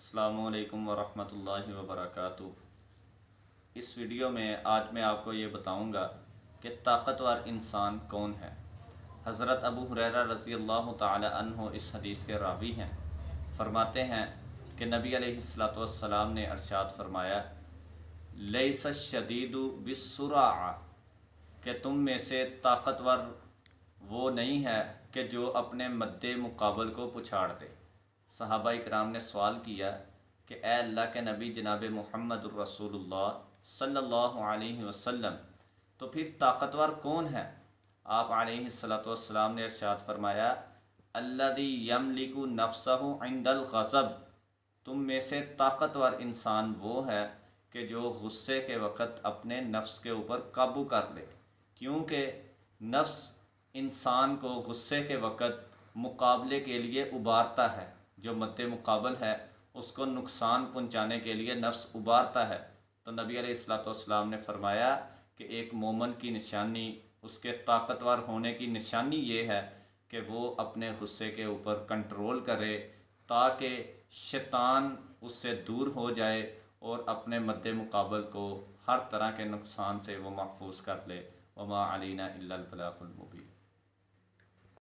السلام علیکم ورحمۃ اللہ وبرکاتہ۔ اس ویڈیو میں آج میں آپ کو یہ بتاؤں گا کہ طاقتور انسان کون ہے۔ حضرت ابو ہریرہ رضی اللہ تعالی عنہ اس حدیث کے راوی ہیں۔ فرماتے ہیں کہ نبی علیہ الصلوۃ والسلام نے ارشاد فرمایا، لیس الشدید بالسرعہ، کہ تم میں سے طاقتور وہ نہیں ہے کہ جو اپنے مد مقابل کو پچھاڑ دے۔ صحابہ اکرام نے سوال کیا کہ اے اللہ کے نبی جناب محمد الرسول اللہ صلی اللہ علیہ وسلم، تو پھر طاقتور کون ہے؟ آپ علیہ الصلوۃ والسلام نے ارشاد فرمایا، الذی یملک نفسہ عند الغضب، تم میں سے طاقتور انسان وہ ہے کہ جو غصے کے وقت اپنے نفس کے اوپر قابو کر لے، کیونکہ نفس انسان کو غصے کے وقت مقابلے کے لیے ابھارتا ہے۔ جو مد مقابل ہے اس کو نقصان پہنچانے کے لیے نفس ابھارتا ہے۔ تو نبی علیہ الصلوۃ والسلام نے فرمایا کہ ایک مومن کی نشانی، اس کے طاقتور ہونے کی نشانی یہ ہے کہ وہ اپنے غصے کے اوپر کنٹرول کرے تاکہ شیطان اس سے دور ہو جائے اور اپنے مد مقابل کو ہر طرح کے نقصان سے وہ محفوظ کر لے۔ وما علینا الا البلاغ المبین۔